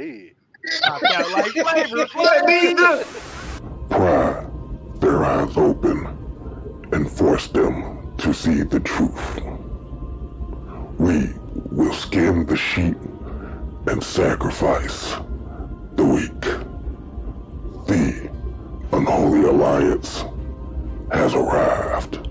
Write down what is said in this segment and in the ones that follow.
ahead. Got like flavor. Pry their eyes open and force them to see the truth. We will skin the sheep and sacrifice the weak. The unholy alliance has arrived.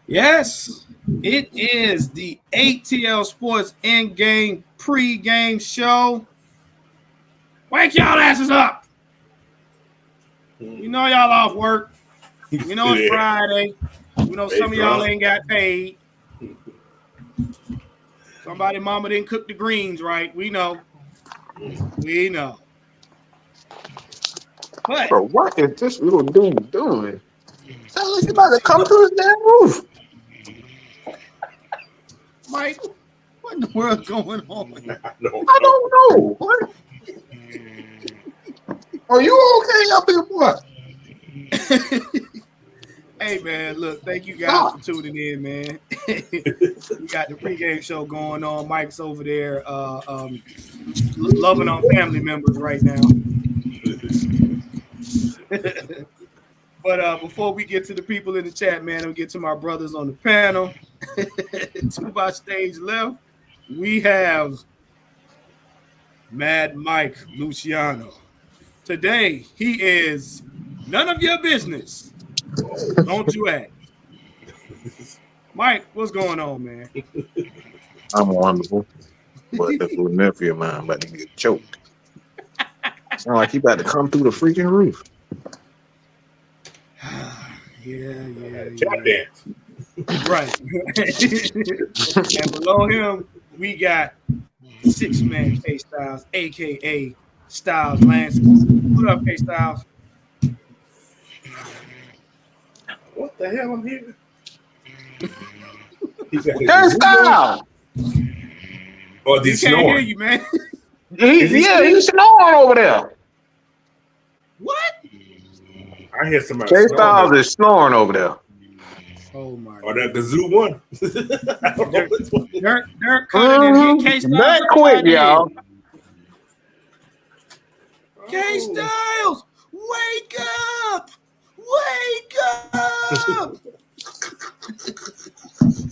Yes, it is the ATL Sports in-game pre-game show. Wake y'all asses up. You know y'all off work. You know it's Friday. You know some of y'all ain't got paid. Somebody mama didn't cook the greens right. We know. We know. But bro, what is this little dude doing? Sounds like he's about to come through his damn roof. Mike, what in the world going on? I don't know. What? Are you okay up here, boy? Hey, man, look, thank you guys for tuning in, man. We got the pregame show going on. Mike's over there loving on family members right now. But before we get to the people in the chat, man, I'll get to my brothers on the panel. To my stage left, we have Mad Mike Luciano. Today, he is none of your business. Don't you act. Mike, what's going on, man? I'm wonderful. But that little nephew of mine about to get choked. Sound like he about to come through the freaking roof. Yeah. Tap dance. Right. And below him, we got 6-man K Styles, aka Styles Lance. What up, K Styles? What the hell? I'm here. K Style! Oh, He he's can't hear snoring. you, man. He's snoring over there. What? I hear somebody K snoring. Styles is snoring over there. Oh my Or God. that the zoo one. I don't know which one. Dirk cutting and hit K Styles. That quick, y'all. K Styles, wake up! Wake up!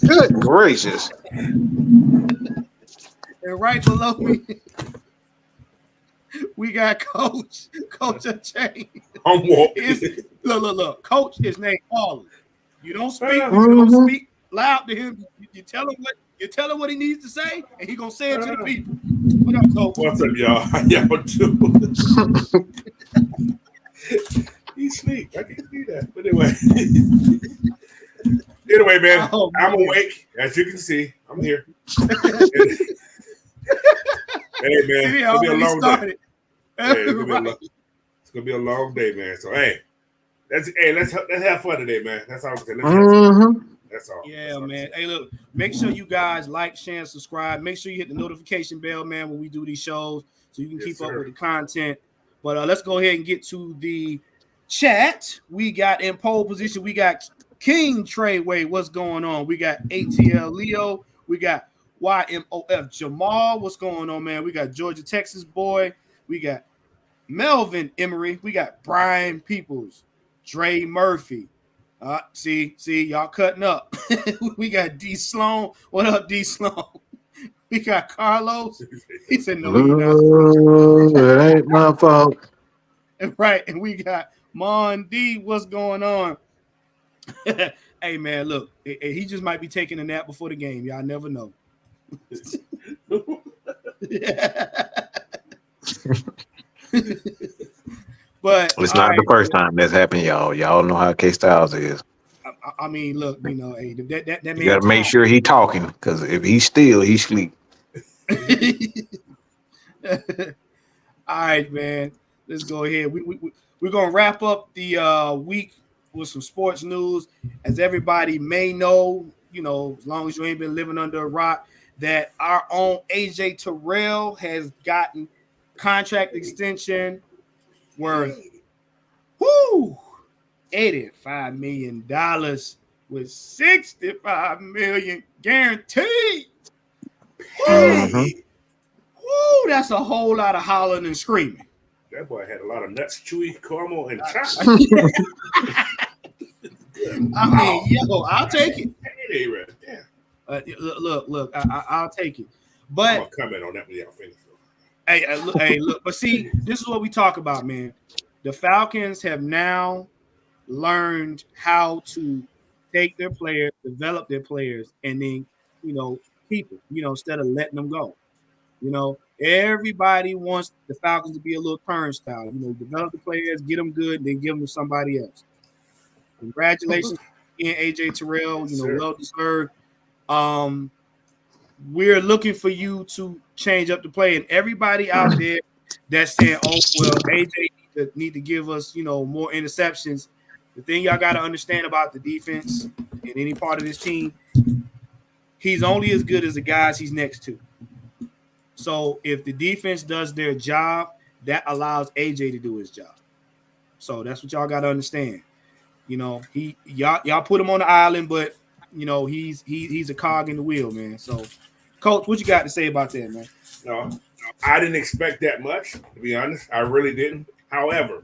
Good gracious. And right below me, we got Coach Chain. I'm walking. Look. Coach is named Paul. You don't speak loud to him. You tell him what he needs to say, and he gonna say it to the people. What up, Coach? What's up, y'all? How y'all doing? He sleep. I can see that. But anyway, man, I'm awake. As you can see, I'm here. Hey, man, it's gonna be a long day. It's gonna be a long day, man. So let's have fun today, man. That's all I'm saying. That's all. Yeah, man. Hey, look, make sure you guys like, share, and subscribe. Make sure you hit the notification bell, man, when we do these shows so you can keep up with the content. But let's go ahead and get to the chat. We got in pole position. We got King Treyway. What's going on? We got ATL Leo. We got YMOF Jamal. What's going on, man? We got Georgia, Texas boy. We got Melvin Emery. We got Brian Peoples. Dre Murphy. See, y'all cutting up. We got D Sloan. What up, D Sloan? We got Carlos. He said, no, it ain't my fault. Right, and we got Mon D. What's going on? Hey, man, look, he just might be taking a nap before the game. Y'all never know. But it's not the first time that's happened, y'all. Y'all know how K Styles is. I mean, look, you know, hey, that man. You gotta make sure he talking, because if he's still, he sleep. All right, man. Let's go ahead. We're gonna wrap up the week with some sports news. As everybody may know, you know, as long as you ain't been living under a rock, that our own AJ Terrell has gotten contract extension worth $85 million with $65 million guaranteed. Mhm. Woo, that's a whole lot of hollering and screaming. That boy had a lot of nuts, chewy, caramel, and chocolate. I mean, yo, I'll take it. Hey, right. Look, I'll take it. I'm But gonna comment on that when y'all finish. hey, look. But see, this is what we talk about, man. The Falcons have now learned how to take their players, develop their players, and then keep it. Instead of letting them go. Everybody wants the Falcons to be a little turnstile. Develop the players, get them good, then give them to somebody else. Congratulations again, AJ Terrell. Well deserved. We're looking for you to change up the play, and everybody out there that's saying, "Oh, well, AJ need to give us, more interceptions." The thing y'all got to understand about the defense in any part of this team, he's only as good as the guys he's next to. So if the defense does their job, that allows AJ to do his job. So that's what y'all got to understand. Y'all put him on the island, but he's a cog in the wheel, man. So, Coach, what you got to say about that, man? No, I didn't expect that much, to be honest. I really didn't. However,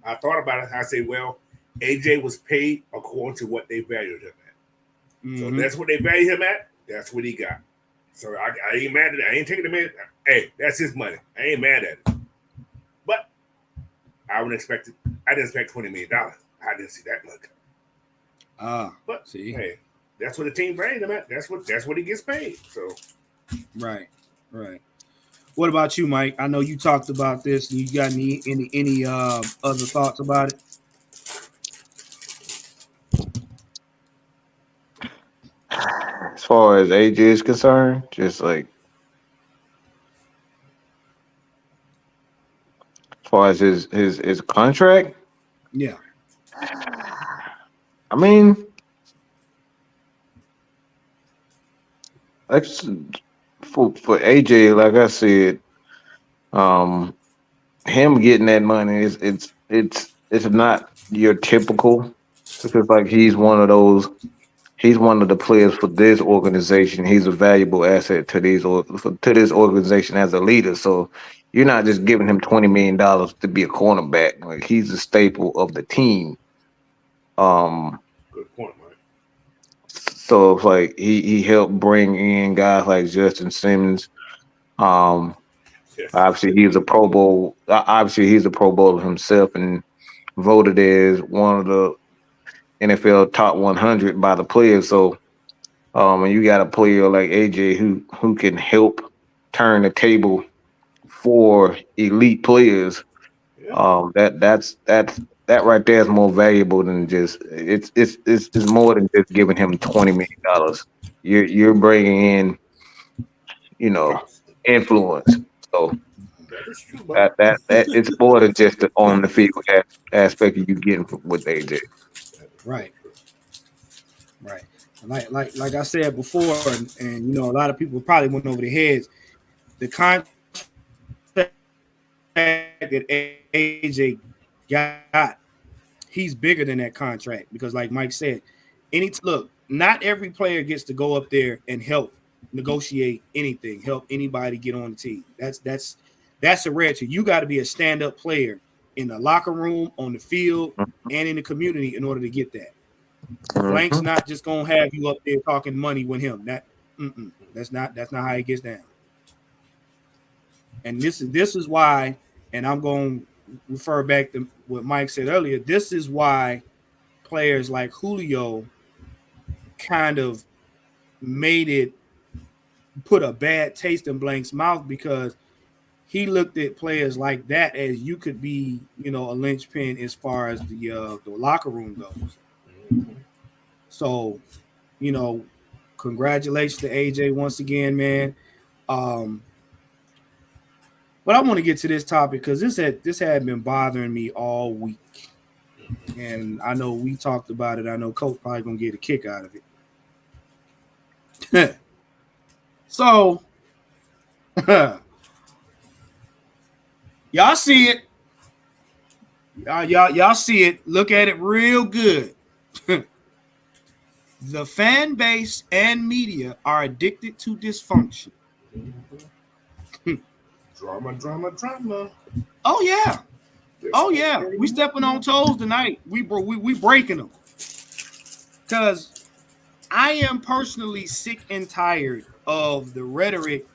I thought about it. I say, well, AJ was paid according to what they valued him at. Mm-hmm. So that's what they value him at. That's what he got. So I ain't mad at it. I ain't taking the man. Hey, that's his money. I ain't mad at it. But I didn't expect $20 million. I didn't see that much. But see, hey, that's what the team valued him at. That's what he gets paid. So right. What about you, Mike? I know you talked about this. You got any other thoughts about it? As far as AJ is concerned, just like as far as his contract, Yeah. I mean, like for AJ, like I said, him getting that money is it's not your typical, because like he's one of the players for this organization. He's a valuable asset to this organization as a leader. So you're not just giving him $20 million to be a cornerback. Like, he's a staple of the team. good point, Mike. So it's like he helped bring in guys like Justin Simmons. Yes. Obviously he's a Pro Bowl. Obviously he's a Pro Bowler himself and voted as one of the NFL top 100 by the players. So and you got a player like AJ who can help turn the table for elite players. Yeah. That right there is more valuable than just it's more than just giving him $20 million. You're bringing in, influence. So That is true, buddy. that it's more than just the on the field aspect of you getting with AJ. Right. Like I said before, and a lot of people probably went over their heads. The contract that AJ got, he's bigger than that contract because, like Mike said, not every player gets to go up there and help negotiate anything, help anybody get on the team. That's a rarity. You got to be a stand-up player in the locker room, on the field, and in the community in order to get that. Blank's not just gonna have you up there talking money with him. That's not how it gets down. And this is why, and I'm going to refer back to what Mike said earlier. This is why players like Julio kind of put a bad taste in Blank's mouth, because he looked at players like that as you could be, a linchpin as far as the locker room goes. So, congratulations to AJ once again, man. But I want to get to this topic because this had been bothering me all week, and I know we talked about it. I know Coach probably gonna get a kick out of it. So, y'all see it. Y'all see it. Look at it real good. The fan base and media are addicted to dysfunction. Drama. Oh yeah. Oh yeah. We stepping on toes tonight. We breaking them. Because I am personally sick and tired of the rhetoric,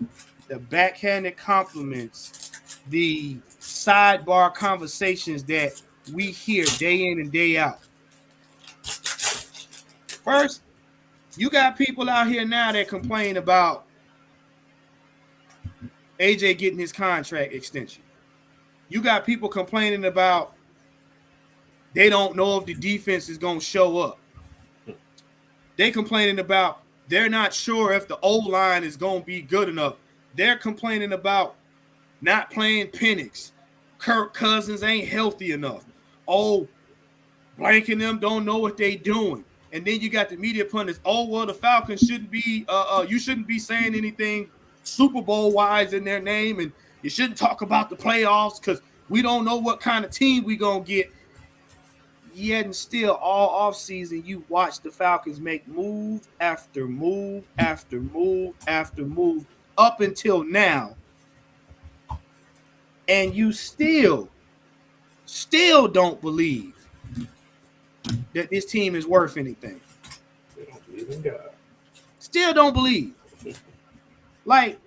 the backhanded compliments, the sidebar conversations that we hear day in and day out. First, you got people out here now that complain about AJ getting his contract extension. You got people complaining about they don't know if the defense is going to show up. They complaining about they're not sure if the O-line is going to be good enough. They're complaining about not playing Penix. Kirk Cousins ain't healthy enough. Oh, blank and them don't know what they doing. And then you got the media pundits. Oh, well, the Falcons shouldn't be you shouldn't be saying anything Super Bowl wise in their name, and you shouldn't talk about the playoffs because we don't know what kind of team we gonna get. Yet and still, all offseason, you watch the Falcons make move after move after move after move up until now, and you still don't believe that this team is worth anything. They don't believe in God. Still don't believe. Like,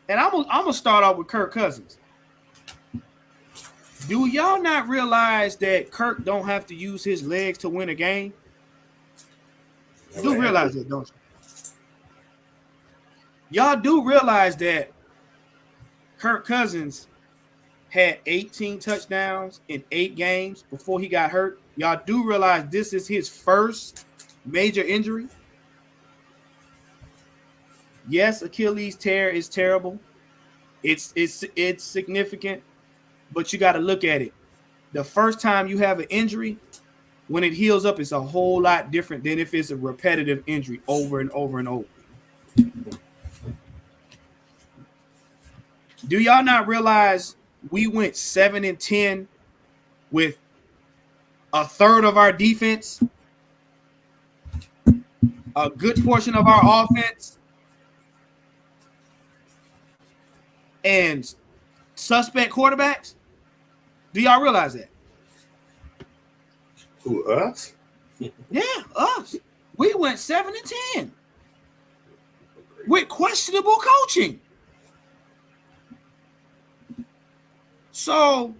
and I'm gonna start off with Kirk Cousins. Do y'all not realize that Kirk don't have to use his legs to win a game? You do realize that, don't you? Y'all do realize that Kirk Cousins had 18 touchdowns in 8 games before he got hurt. Y'all do realize this is his first major injury. Yes, Achilles tear is terrible. It's significant, but you got to look at it. The first time you have an injury, when it heals up, it's a whole lot different than if it's a repetitive injury over and over and over. Do y'all not realize we went 7-10 with a third of our defense, a good portion of our offense, and suspect quarterbacks? Do y'all realize that? Who, us? Yeah, us. We went 7-10 with questionable coaching. So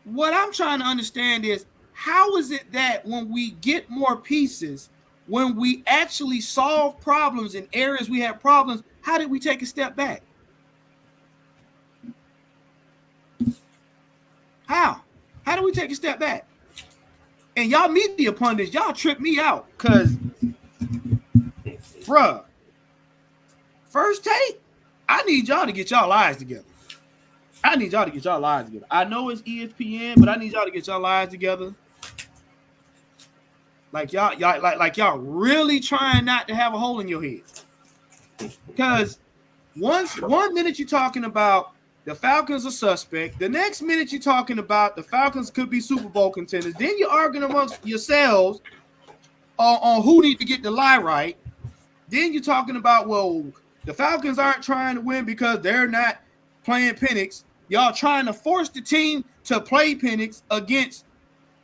what I'm trying to understand is, how is it that when we get more pieces, when we actually solve problems in areas we have problems, how did we take a step back? How? How do we take a step back? And y'all media pundits, y'all trip me out because, bruh, First Take, I need y'all to get y'all lives together. I know it's ESPN, but I need y'all to get y'all lives together. Like y'all really trying not to have a hole in your head. Because one minute you're talking about the Falcons are suspect. The next minute you're talking about the Falcons could be Super Bowl contenders. Then you're arguing amongst yourselves on who need to get the lie right. Then you're talking about, well, the Falcons aren't trying to win because they're not playing Penix. Y'all trying to force the team to play Penix against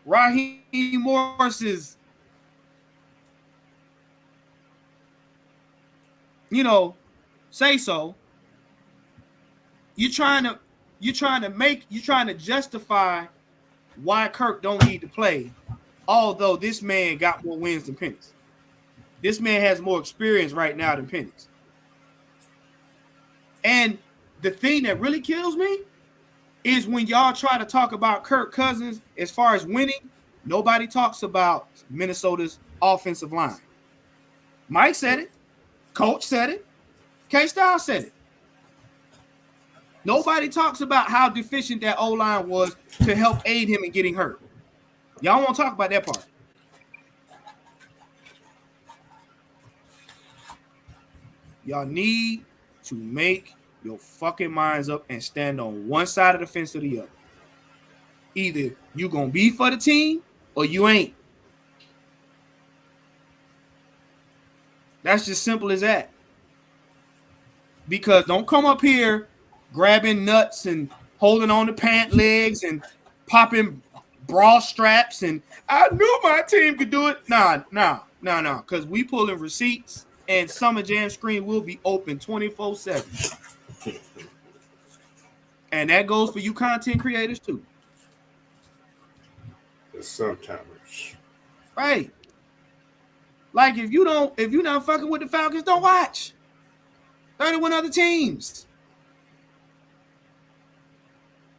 Raheem Morris's, say so. You're trying to justify why Kirk don't need to play, although this man got more wins than Penix. This man has more experience right now than Penix. And the thing that really kills me is when y'all try to talk about Kirk Cousins as far as winning, nobody talks about Minnesota's offensive line. Mike said it. Coach said it. K-Style said it. Nobody talks about how deficient that O-line was to help aid him in getting hurt. Y'all won't talk about that part. Y'all need to make your fucking minds up and stand on one side of the fence or the other. Either you gonna be for the team or you ain't. That's just simple as that. Because don't come up here grabbing nuts and holding on to pant legs and popping bra straps and I knew my team could do it. Nah. Because we pulling receipts and Summer Jam screen will be open 24/7. And that goes for you content creators too. The sometimes. Right. Like if you're not fucking with the Falcons, don't watch. 31 other teams.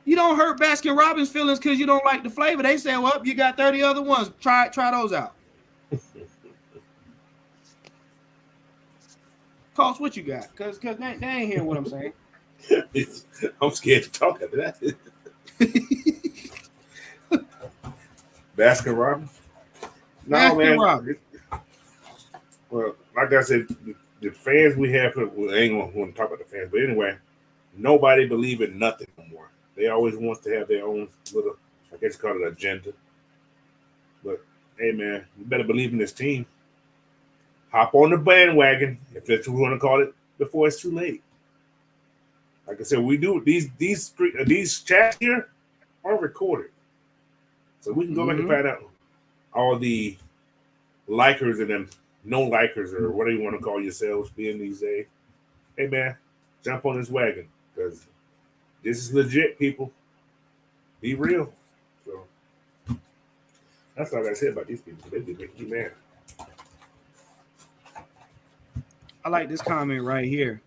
You don't hurt Baskin Robbins' feelings because you don't like the flavor. They say, well, you got 30 other ones. Try those out. Cost, what you got? Because they ain't hearing what I'm saying. I'm scared to talk after that. Baskin Robbins? No, Baskin man. Robbins. Well, like I said, the fans we have, I ain't going to talk about the fans, but anyway, nobody believe in nothing anymore. They always want to have their own little, I guess call it agenda. But, hey, man, you better believe in this team. Hop on the bandwagon, if that's what we want to call it, before it's too late. Like I said, we do these chats here are recorded, so we can go back and find out all the likers and them no likers or whatever you want to call yourselves being these days. Hey man, jump on this wagon because this is legit, people. Be real. So that's all I gotta say about these people. They do make you mad. I like this comment right here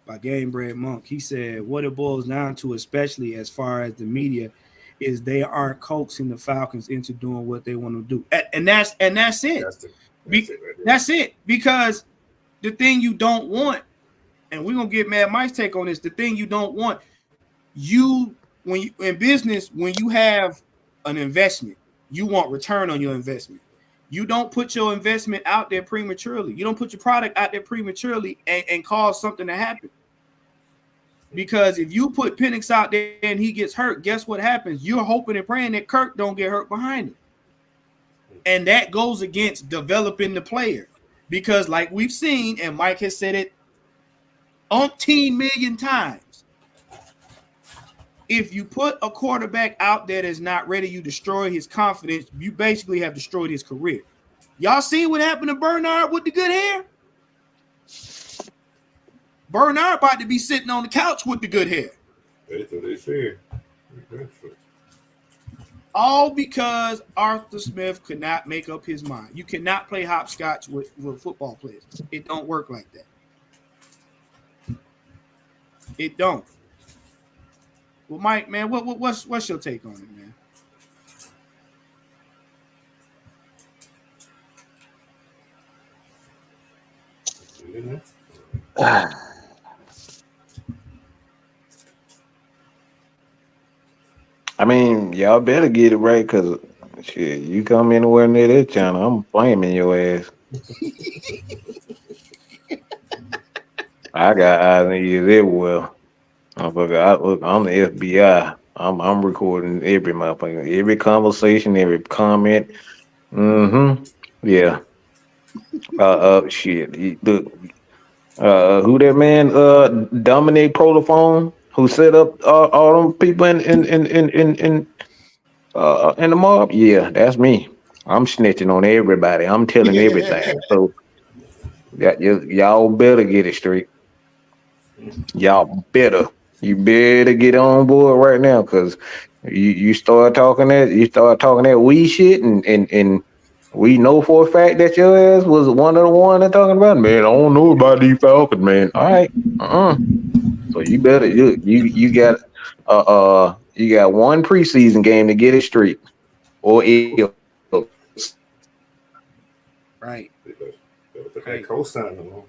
by Game Bread Monk. He said, what it boils down to, especially as far as the media, is they aren't coaxing the Falcons into doing what they want to do. And that's it. That's it. Because the thing you don't want, and we're gonna get Mad Mike's take on this, the thing you don't want, when you in business, when you have an investment, you want return on your investment. You don't put your investment out there prematurely. You don't put your product out there prematurely and cause something to happen. Because if you put Penix out there and he gets hurt, guess what happens? You're hoping and praying that Kirk don't get hurt behind him. And that goes against developing the player. Because like we've seen, and Mike has said it umpteen million times, if you put a quarterback out there that's not ready, you destroy his confidence. You basically have destroyed his career. Y'all see what happened to Bernard with the good hair? Bernard about to be sitting on the couch with the good hair. That's what they said. All because Arthur Smith could not make up his mind. You cannot play hopscotch with football players. It don't work like that. It don't. Well, Mike, man, what's your take on it, man? I mean, y'all better get it right, because shit, you come anywhere near that channel, I'm flaming your ass. I got eyes and ears everywhere. I'm the FBI. I'm recording every motherfucker, every conversation, every comment. Yeah. Shit. Who that man? Dominic Prolophone, who set up all them people in the mob. Yeah, that's me. I'm snitching on everybody. I'm telling everything. So y'all better get it straight. You better get on board right now, because you start talking that we shit, and we know for a fact that your ass was one of the ones that talking about, man, I don't know about these Falcons, man. All right. So you better you got one preseason game to get it straight, or else. Right. Right. Co-sign them.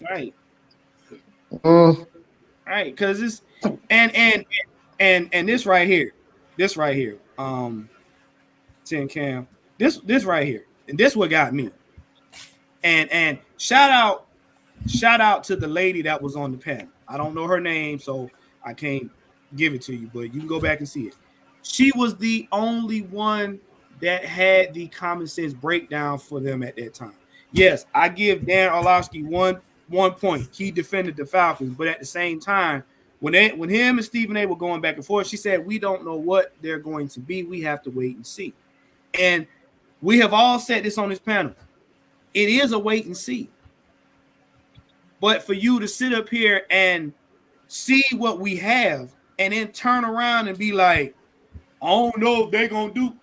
Right. Right, because it's and this right here, Tin Cam, this right here, and this what got me. And shout out to the lady that was on the panel. I don't know her name, so I can't give it to you, but you can go back and see it. She was the only one that had the common sense breakdown for them at that time. Yes, I give Dan Orlovsky one point. He defended the Falcons, but at the same time, when him and Stephen A were going back and forth, she said, "We don't know what they're going to be. We have to wait and see." And we have all said this on this panel. It is a wait and see. But for you to sit up here and see what we have and then turn around and be like, I don't know if they're gonna do.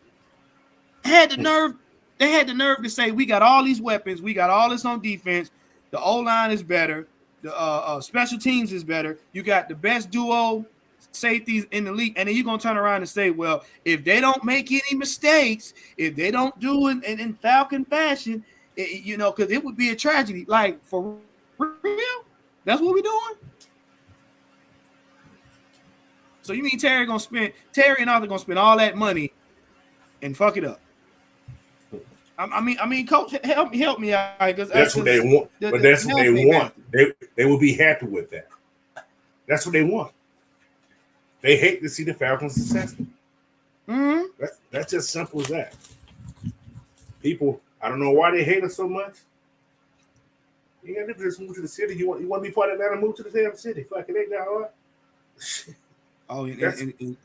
They had the nerve to say we got all these weapons, we got all this on defense. The O-line is better, the special teams is better. You got the best duo safeties in the league, and then you're gonna turn around and say, well, if they don't make any mistakes, if they don't do it in Falcon fashion, because it would be a tragedy. Like, for real, that's what we're doing. So you mean Terry and Arthur gonna spend all that money and fuck it up? I mean, Coach, help me out, because that's what they want. But that's what they want. They will be happy with that. That's what they want. They hate to see the Falcons successful. Mm-hmm. That's just simple as that. People, I don't know why they hate us so much. You got to just move to the city. You want to be part of Atlanta? Move to the damn city. Fuck it, ain't that hard. Oh, and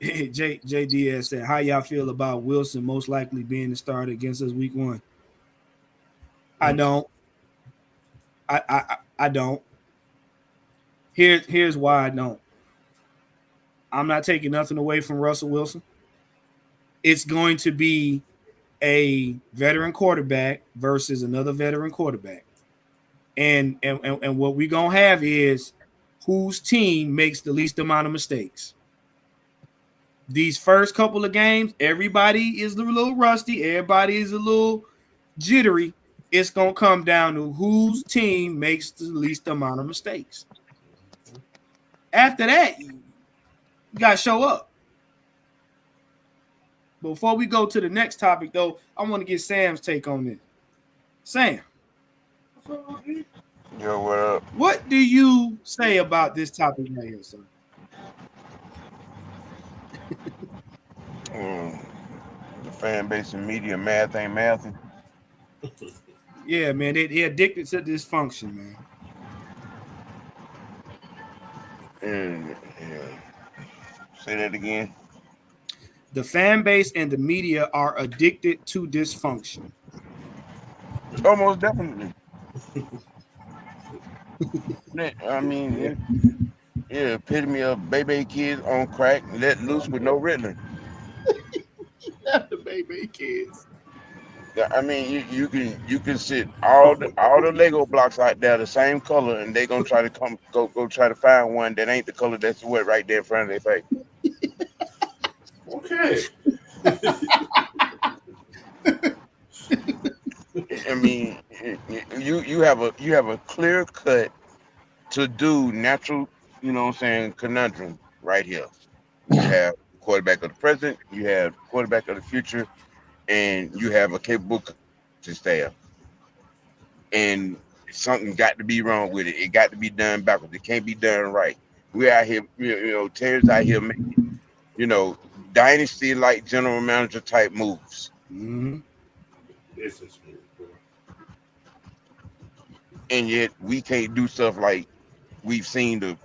JDS said, how y'all feel about Wilson most likely being the starter against us week 1? I don't. I don't. Here's why I don't. I'm not taking nothing away from Russell Wilson. It's going to be a veteran quarterback versus another veteran quarterback. And what we're going to have is whose team makes the least amount of mistakes. These first couple of games, everybody is a little rusty. Everybody is a little jittery. It's going to come down to whose team makes the least amount of mistakes. After that, you got to show up. Before we go to the next topic, though, I want to get Sam's take on this. Sam. Yo, what up? What do you say about this topic right here, sir? The fan base and media, math ain't mathing. Yeah, man, they addicted to dysfunction, man. Say that again. The fan base and the media are addicted to dysfunction. Almost definitely. I mean, epitome of baby kids on crack, let loose with no Ritalin. The baby kids. I mean, you can sit all the Lego blocks out there the same color, and they gonna try to go try to find one that ain't the color that's what right there in front of their face. Okay. I mean, you have a clear cut to do natural, conundrum right here. You have quarterback of the present, you have quarterback of the future, and you have a capable coaching staff. And something got to be wrong with it. It got to be done backwards. It can't be done right. We're out here, Terry's out here making, dynasty like general manager type moves. Mm-hmm. This is smooth, bro. And yet we can't do stuff like we've seen the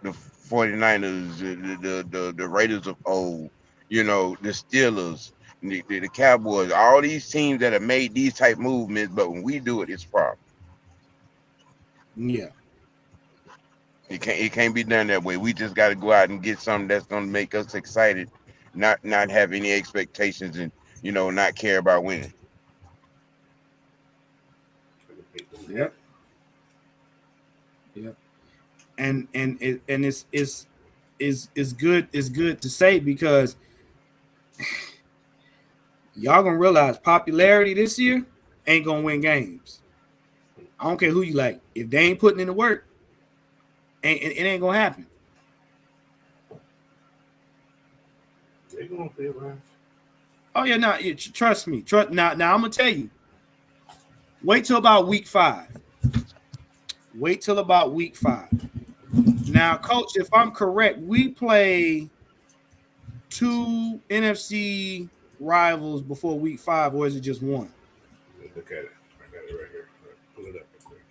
49ers, the Raiders of old, the Steelers, the Cowboys, all these teams that have made these type movements, but when we do it, it's a problem. Yeah. It can't be done that way. We just got to go out and get something that's going to make us excited, not have any expectations, and not care about winning. Yep. Yep. And it's good to say, because y'all gonna realize popularity this year ain't gonna win games. I don't care who you like. If they ain't putting in the work, it ain't gonna happen. They gonna play around. Oh yeah, no, trust me. Now I'm gonna tell you. Wait till about week 5. Now, Coach, if I'm correct, we play 2 NFC rivals before week 5, or is it just one? Look at it. I it right here. Pull it up real quick.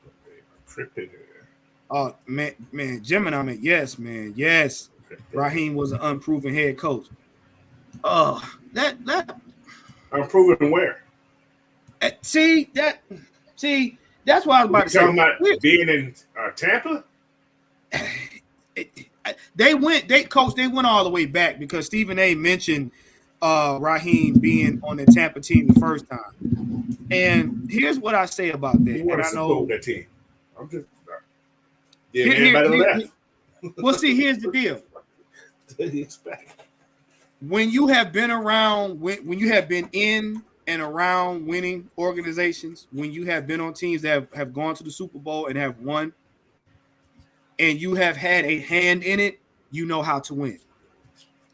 Okay, tripping here. Oh man, Gemini, yes, man, yes. Raheem was an unproven head coach. Oh, that I'm proving where. see, that's why I was about to say. Talking about being in Tampa. They went all the way back because Stephen A mentioned Raheem being on the Tampa team the first time. And here's what I say about that. He won And a I Super Bowl know with that team. I'm just everybody left. Well, see, here's the deal. What do you expect? When you have been around, when you have been in and around winning organizations, when you have been on teams that have gone to the Super Bowl and have won, and you have had a hand in it, you know how to win.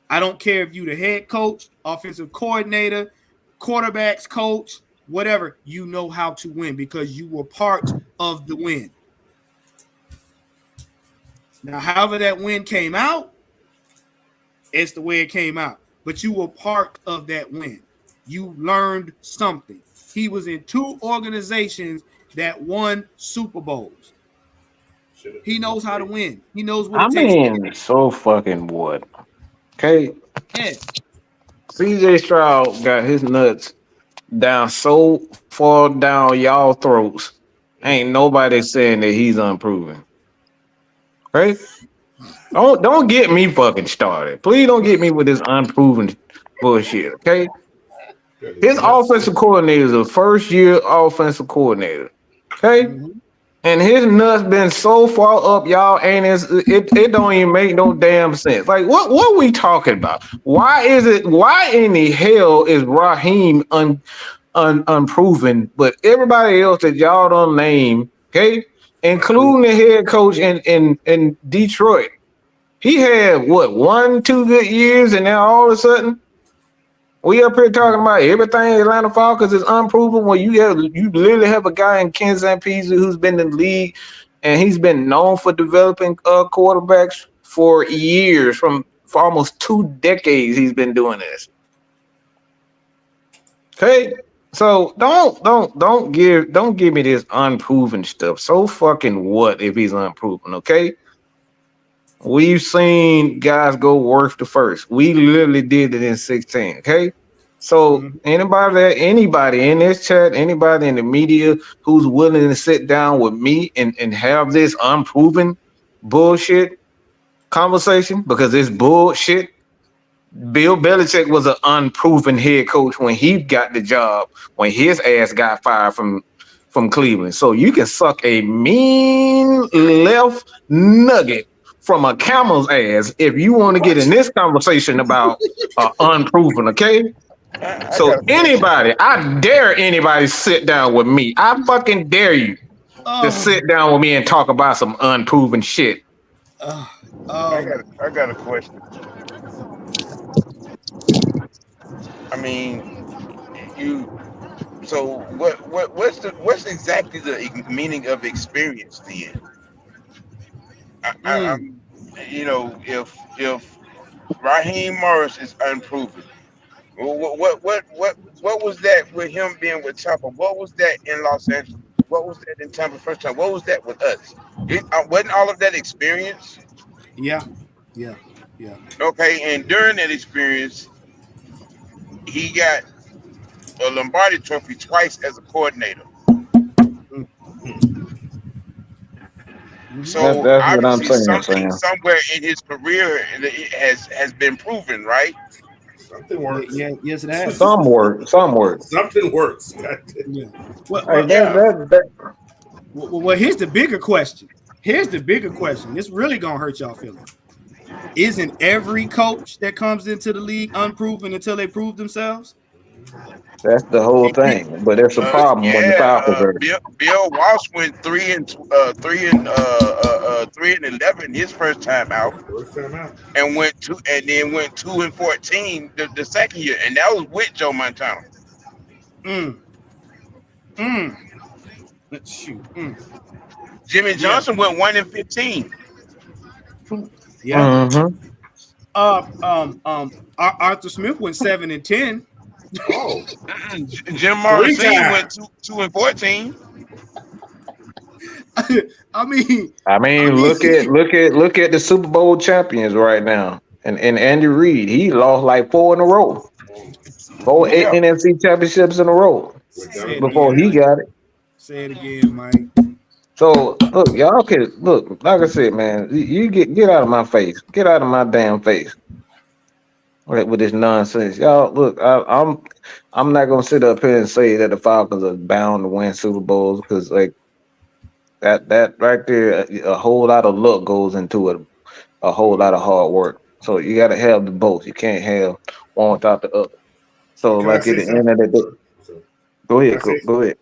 I don't care if you the head coach, offensive coordinator, quarterbacks coach, whatever, you know how to win because you were part of the win. Now, however that win came out, it's the way it came out. But you were part of that win. You learned something. He was in 2 organizations that won Super Bowls. He knows how to win. He knows what it takes. So fucking what? Okay. Yeah. CJ Stroud got his nuts down so far down y'all throats. Ain't nobody saying that he's unproven. Right? Don't get me fucking started. Please don't get me with this unproven bullshit. Okay. His offensive coordinator is a first-year offensive coordinator. Okay. Mm-hmm. And his nuts been so far up, y'all, and it don't even make no damn sense. Like, what are we talking about? Why in the hell is Raheem unproven, but everybody else that y'all don't name, okay, including the head coach in Detroit, he had what 1-2 good years, and now all of a sudden we up here talking about everything Atlanta Falcons is unproven. Well, you literally have a guy in Kansas City who's been in the league, and he's been known for developing quarterbacks for years, for almost 2 decades. He's been doing this. Okay, so don't give me this unproven stuff. So fucking what if he's unproven? Okay. We've seen guys go worse to first. We literally did it in 16. Okay. So anybody in this chat, anybody in the media who's willing to sit down with me and have this unproven bullshit conversation, because it's bullshit. Bill Belichick was an unproven head coach when he got the job, when his ass got fired from Cleveland. So you can suck a mean left nugget from a camel's ass if you want to get in this conversation about unproven, okay? So anybody, I dare anybody sit down with me. I fucking dare you to sit down with me and talk about some unproven shit. I got a question. I mean, so what's exactly the meaning of experience then? I'm, if Raheem Morris is unproven, what was that with him being with Tampa? What was that in Los Angeles? What was that in Tampa first time? What was that with us? Wasn't all of that experience? Yeah. Okay, and during that experience, he got a Lombardi Trophy twice as a coordinator. So that's what I'm obviously saying. something somewhere in his career has been proven, right? Something works. Yeah, yes, it has. Some work. Something works. Yeah. Well, here's the bigger question. This really gonna hurt y'all feelings. Isn't every coach that comes into the league unproven until they prove themselves? That's the whole thing, but there's a problem when the Falcons Bill Walsh went 3-11 his first time out, and went 2-14 the second year, and that was with Joe Montana. Jimmy Johnson went 1-15. Yeah. Arthur Smith went 7-10. Oh, Jim Mara 3 Senior went times. 2-14. I mean, I mean, look at the Super Bowl champions right now, and Andy Reid. He lost like 4 in a row, four Yeah. NFC championships in a row With say it Donald before again, he Parham. Mike. got it. Say it again, Mike. So look, y'all can look. Like I said, man, you get out of my face. Get out of my damn face with this nonsense, y'all. Look, I'm not gonna sit up here and say that the Falcons are bound to win Super Bowls because like that right there, a whole lot of luck goes into it, a whole lot of hard work. So you got to have the both. You can't have one without the other. So Can I like at say the end something? of the day, So, go can I ahead, say go something? ahead.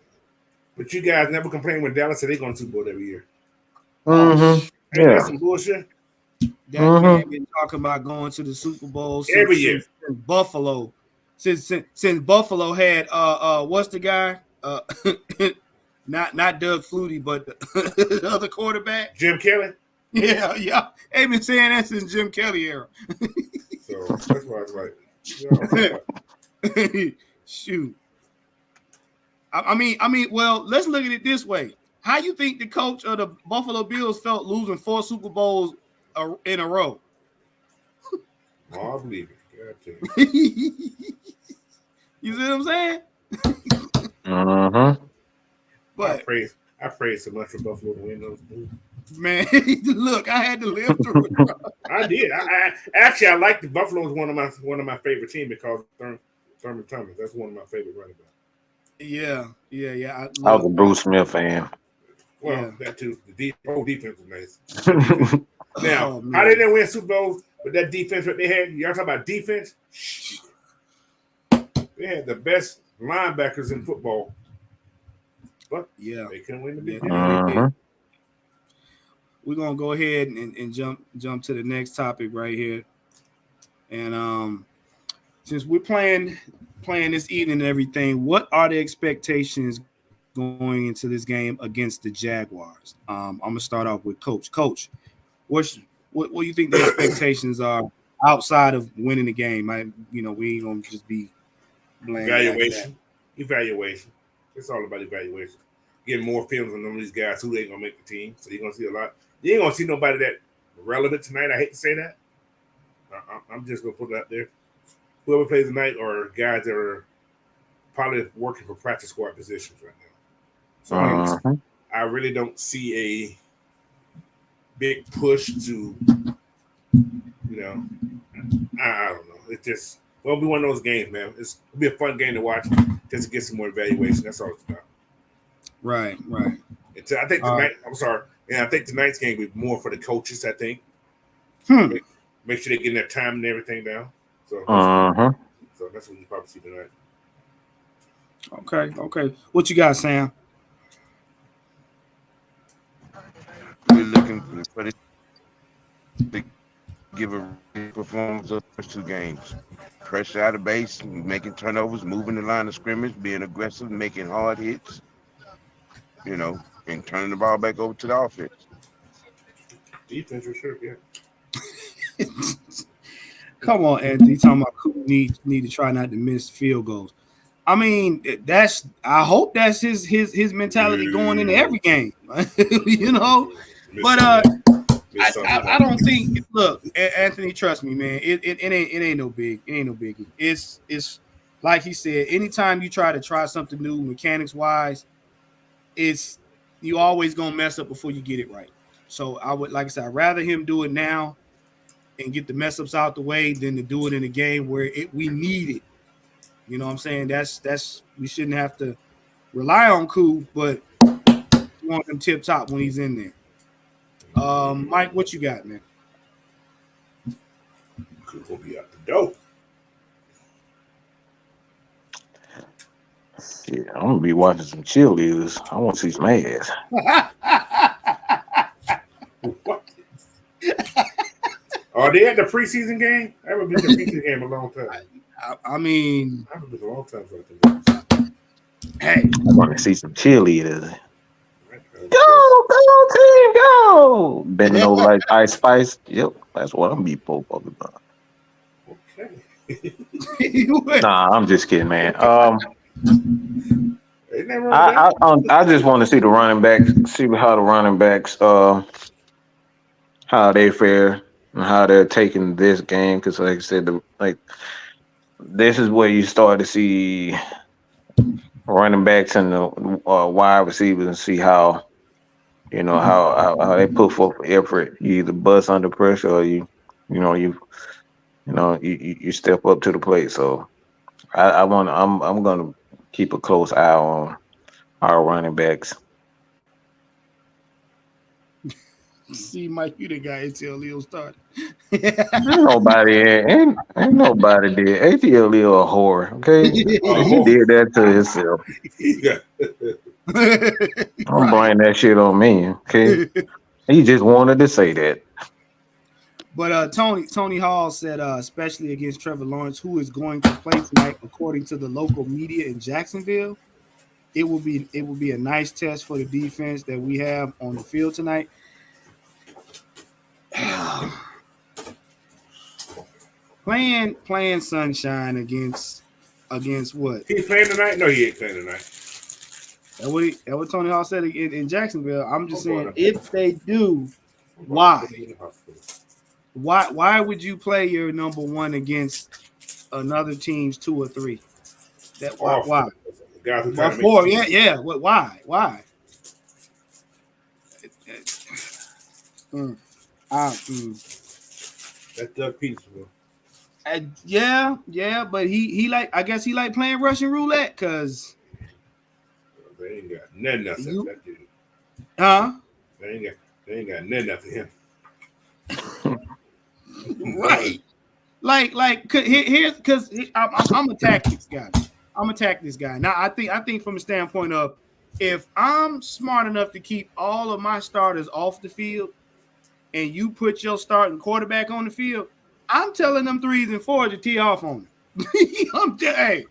But you guys never complain when Dallas said they're going to Super Bowl every year. Oh, Mm-hmm. Ain't that Yeah. some bullshit? that man Mm-hmm. been talking about going to the Super Bowl Every since year. Buffalo. Since Buffalo had what's the guy? Not Doug Flutie, but the other quarterback. Jim Kelly. Yeah. They've been saying that since Jim Kelly era. So that's why I was like, yeah. Shoot. I mean, well, let's look at it this way. How you think the coach of the Buffalo Bills felt losing 4 Super Bowls in a row? Oh, I believe it. God damn. You see what I'm saying? Mm-hmm. But I prayed so much for Buffalo to win those moves. man, look, I had to live through it. I did. I actually I like the Buffalo is one of my favorite teams because Thurman Thomas. That's one of my favorite running backs. Yeah. I was a Bruce Smith fan. Well, that too. The whole defense was nice. Now, Oh, how man. they didn't win Super Bowls with that defense that they had? Y'all talking about defense? They had the best linebackers in football, but Yeah. they couldn't win the big Yeah, game. Mm-hmm. We're gonna go ahead and jump to the next topic right here. And since we're playing this evening and everything, what are the expectations going into this game against the Jaguars? I'm gonna start off with Coach. Coach, what do you think the expectations are outside of winning the game? We ain't gonna just be bland like that. Evaluation. It's all about evaluation. Getting more films on these guys who ain't gonna make the team. So you're gonna see a lot. You ain't gonna see nobody that relevant tonight. I hate to say that. I'm just gonna put it out there. Whoever plays tonight are guys that are probably working for practice squad positions right now. So Mm-hmm. I really don't see a big push to, I don't know. It just won't be one of those games, man. It'll be a fun game to watch just to get some more evaluation. That's all it's about. Right. I think tonight. I'm sorry. Yeah, I think tonight's game will be more for the coaches. I think. Make sure they're getting their time and everything down. So that's what you probably see tonight. Okay. What you got, Sam? We're looking for this to give a performance of the first 2 games. Pressure out of base, making turnovers, moving the line of scrimmage, being aggressive, making hard hits, and turning the ball back over to the offense. Defense for sure, yeah. Come on, Anthony. Talking about Coop need to try not to miss field goals. I mean, I hope that's his mentality going into every game. But I don't think. Look, Anthony, trust me, man. It ain't no big. It ain't no biggie. It's like he said. Anytime you try something new, mechanics wise, you always gonna mess up before you get it right. So like I said, I'd rather him do it now and get the mess ups out the way than to do it in a game where we need it. You know what I'm saying? That's we shouldn't have to rely on Koo, but you want him tip top when he's in there. Mike, what you got, man? Koo will be out the door. Yeah, I'm gonna be watching some cheerleaders. I want to see some ass. What? Are they at the preseason game? I haven't been to the preseason game in a long time. I mean, I haven't been a long time. hey, I want to see some cheerleaders. Go team, go! Bending over like Ice Spice. Yep, that's what I'm be focused on. Okay. Nah, I'm just kidding, man. Ain't that wrong with I just want to see the running backs, see how the running backs, how they fare and how they're taking this game. Because, like I said, this is where you start to see running backs and the wide receivers and see how how they put forth effort. You either bust under pressure or you know you you step up to the plate. So I'm gonna keep a close eye on our running backs. See, Mike, you the guy until Leo started. Ain't nobody did. ATL a whore, okay? He did that to himself. Don't blame that shit on me, okay? He just wanted to say that. But Tony Hall said, especially against Trevor Lawrence, who is going to play tonight, according to the local media in Jacksonville, it will be a nice test for the defense that we have on the field tonight. playing Sunshine against what? He's playing tonight? No, he ain't playing tonight. That's what Tony Hall said in Jacksonville. I'm just saying, if they do, why? Why would you play your number one against another team's 2 or 3? Why? Four, yeah. Why? That's Doug Peterson. Yeah, but he I guess he like playing Russian roulette because they ain't got nothing else after that dude. Huh? They ain't got nothing after him. Right. Like here because I'm attack this guy. Attack this guy. Now I think from a standpoint of if I'm smart enough to keep all of my starters off the field and you put your starting quarterback on the field, I'm telling them 3s and 4s to tee off on him. Hey,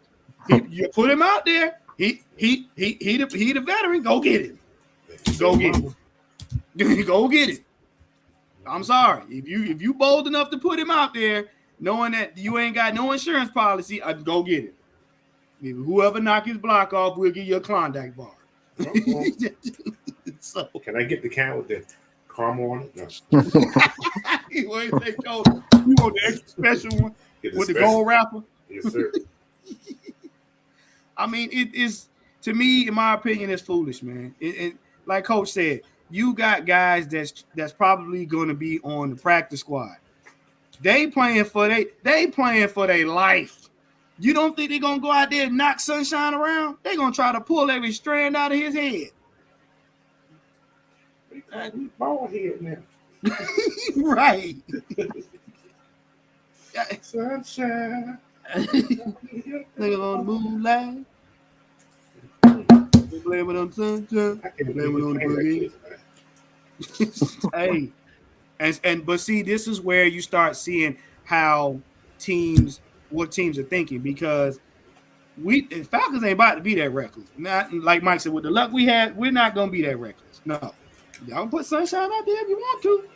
you put him out there. He the veteran. Go get him. Go get him. Go get it. I'm sorry. If you bold enough to put him out there, knowing that you ain't got no insurance policy, go get it. Whoever knock his block off, we'll give you a Klondike bar. So, can I get the can with the caramel on it? No. You want the extra special one with the gold wrapper? Yes, sir. I mean, it is, to me, in my opinion, it's foolish, man. It like Coach said, you got guys that's probably going to be on the practice squad. They playing for their life. You don't think they're gonna go out there and knock Sunshine around? They're gonna try to pull every strand out of his head. Bald head now. Right. Sunshine. Nigga on the moonlight. Blame it on sunshine. Blame it on the boogie. Hey. But see, this is where you start seeing how what teams are thinking, because Falcons ain't about to be that reckless. Not like Mike said, with the luck we had, we're not gonna be that reckless. No, y'all put Sunshine out there if you want to.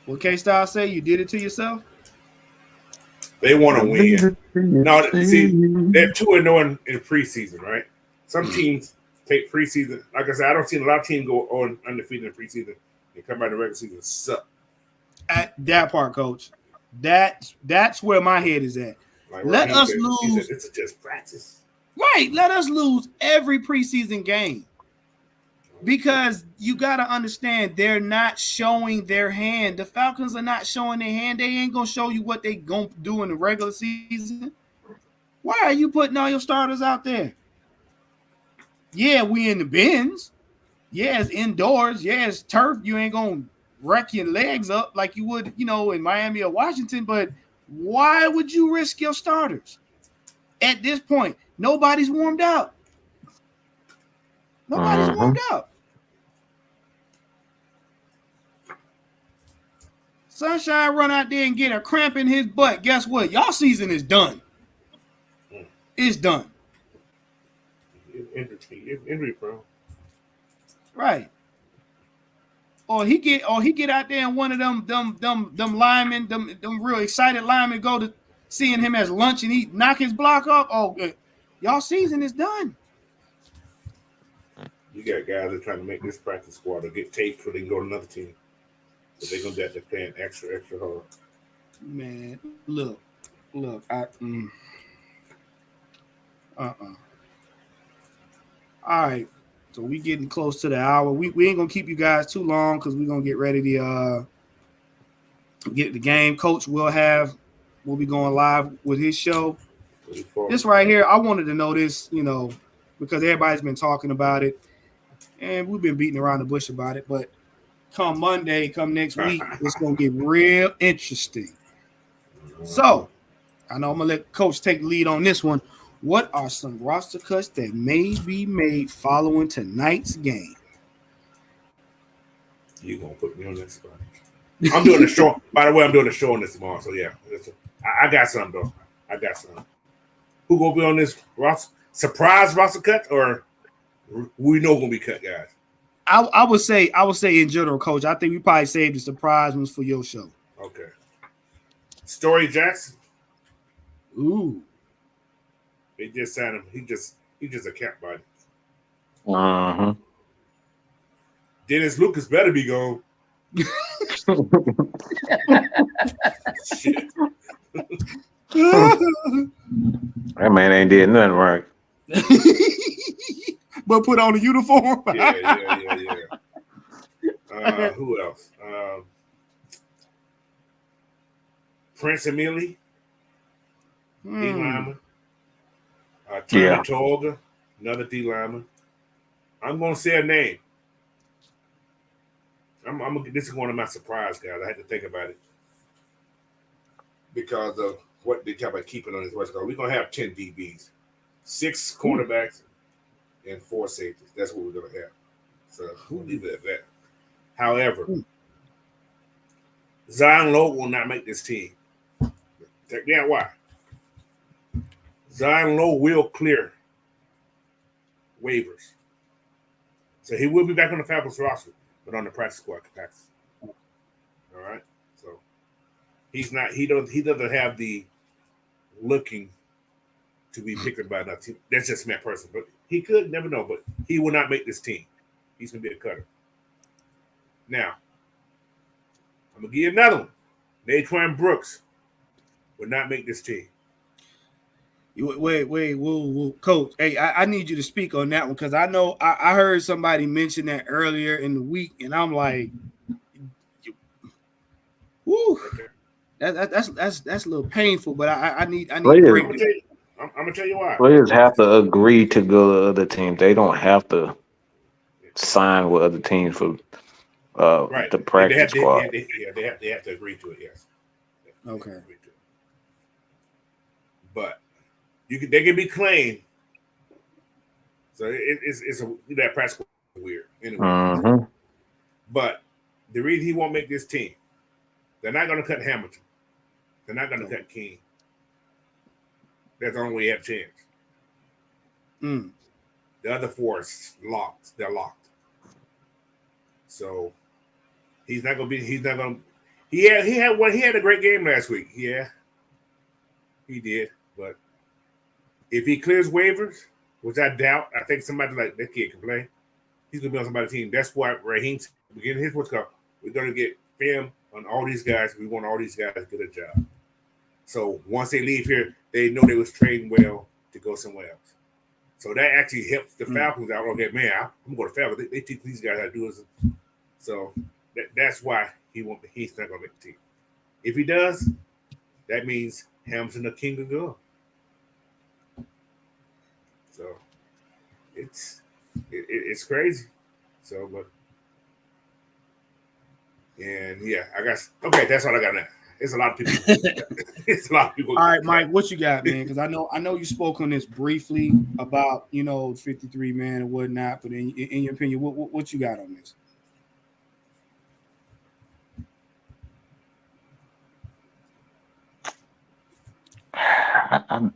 What K-Star say? You did it to yourself. They want to win. Now, see, they're 2-0 in preseason, right? Some teams take preseason. Like I said, I don't see a lot of teams go on undefeated in preseason and come out in the regular season and suck. At that part, Coach. That's where my head is at. Like, let us lose. It's just practice. Right. Let us lose every preseason game. Because you got to understand, they're not showing their hand. The Falcons are not showing their hand. They ain't going to show you what they going to do in the regular season. Why are you putting all your starters out there? Yeah, we in the bins. Yeah, it's indoors. Yeah, it's turf. You ain't going to wreck your legs up like you would, in Miami or Washington. But why would you risk your starters? At this point, nobody's warmed up. Nobody's warmed up. Sunshine run out there and get a cramp in his butt. Guess what? Y'all season is done. It's done. Injury prone. Right. or he get out there and one of them linemen, them real excited linemen go to seeing him as lunch and he knock his block off. Oh, y'all season is done. You got guys that are trying to make this practice squad or get taped so they can go to another team. But they're gonna have to play extra hard. Man, look, All right, so we getting close to the hour. We ain't gonna keep you guys too long because we're gonna get ready to get the game. Coach will be going live with his show. This right here, I wanted to know this, because everybody's been talking about it, and we've been beating around the bush about it. But come next week, it's gonna get real interesting. So I know I'm gonna let Coach take the lead on this one. What are some roster cuts that may be made following tonight's game? You gonna put me on that spot? I'm doing the show. By the way, I'm doing the show on this tomorrow. So yeah, I got some though. I got some. Who gonna be on this surprise roster cut, or we know gonna be cut, guys? I would say in general, Coach. I think we probably saved the surprise ones for your show. Okay. Story Jackson. Ooh. They just signed him. He just a cap body. Uh-huh. Dennis Lucas better be gone. Shit. That man ain't did nothing right. But put on a uniform. Yeah. Who else? Prince Emily. D lineman. Turner Tolga, another D lineman. I'm gonna say a name. This is one of my surprise guys. I had to think about it because of what they kept keeping on his West Coast. We're gonna have 10 DBs, 6 cornerbacks, and 4 safeties. That's what we're gonna have. So we'll leave it at that. However, Zion Lowe will not make this team. Check me out why. Zion Lowe will clear waivers. So he will be back on the Falcons roster, but on the practice squad capacity. All right. So he doesn't have the looking to be picked up by another team. That's just my person. But he could, never know, but he will not make this team. He's gonna be a cutter. Now, I'm gonna give you another one. Naquan Brooks will not make this team. Wait, whoa, Coach. Hey, I need you to speak on that one because I know I heard somebody mention that earlier in the week, and I'm like, whoo, that's a little painful. But I need to break it. I'm gonna tell you why. Players have to agree to go to other teams. They don't have to sign with other teams for the practice squad. They have to agree to it. Yes. Okay. But they can be claimed. So it's that practice squad is weird anyway. Mm-hmm. But the reason he won't make this team, they're not going to cut Hamilton. They're not going to cut King. That's the only way you have a chance. The other 4 is locked. They're locked. So he's not going to be. He's not going to. He had a great game last week. Yeah, he did. But if he clears waivers, which I doubt, I think somebody like that kid can play. He's going to be on somebody's team. That's why Raheem's beginning his what's called. We're going to get film on all these guys. We want all these guys to get a job. So once they leave here, they know they was trained well to go somewhere else. So that actually helps the Falcons out. Okay, man, I'm going to Falcons. They teach these guys how to do this. So that's why he's not going to make the team. If he does, that means Hamilton the king of go. So it's crazy. So, but and yeah, that's all I got now. It's a lot of people. It's a lot of people. All right, Mike, what you got, man? Because I know you spoke on this briefly about 53 man and whatnot, but in your opinion, what you got on this? I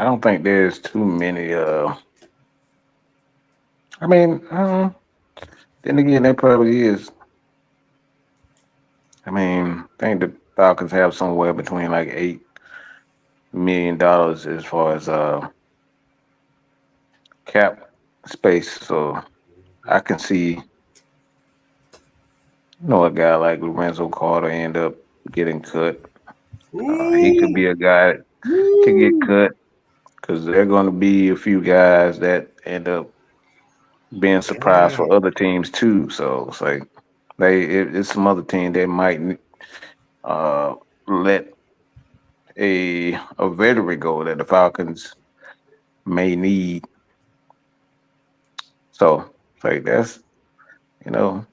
don't think there's too many. There's Then again, that probably is. I mean, I think the Falcons have somewhere between like $8 million as far as cap space. So I can see, a guy like Lorenzo Carter end up getting cut. He could Ooh, be a guy that could get cut because there are going to be a few guys that end up being surprised damn. for other teams too. So it's like it's some other team that might uh, let a veteran go that the Falcons may need. So it's like that's you know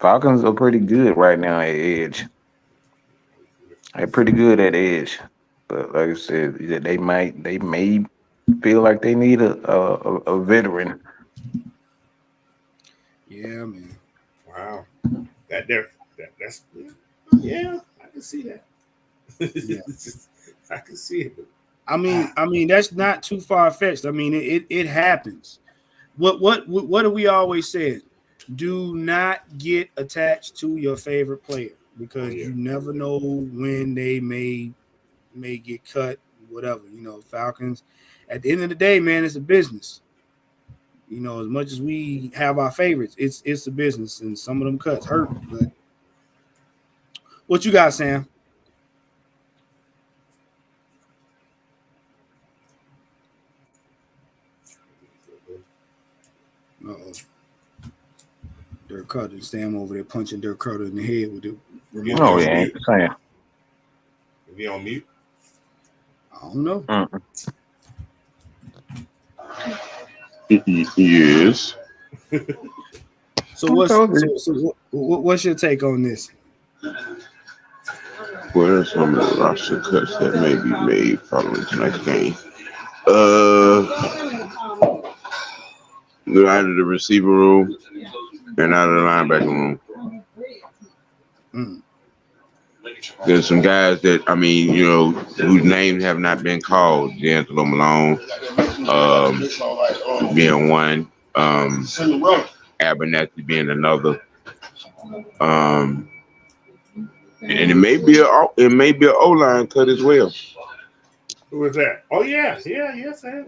Falcons are pretty good right now at edge. They're pretty good at edge, but like I said, they may feel like they need a veteran. Yeah, man. Wow. That's yeah, I can see that. Yeah. I can see it. I mean, that's not too far fetched. I mean, it happens. What do we always say? Do not get attached to your favorite player because you never know when they may get cut, whatever. Falcons. At the end of the day, man, it's a business. As much as we have our favorites, it's a business, and some of them cuts hurt. But what you got, Sam? Uh-oh. Dirk Carter, Sam over there punching Dirk Carter in the head with the remote. No, he ain't saying. Is he on mute? I don't know. Yes. So what's your take on this? What are some of the roster cuts that may be made following tonight's game? They're out of the receiver room and out of the linebacker room. There's some guys that whose names have not been called. D'Angelo Malone, being one, Abernathy being another, and it may be a O-line cut as well. Who was that? Oh yes, Sam.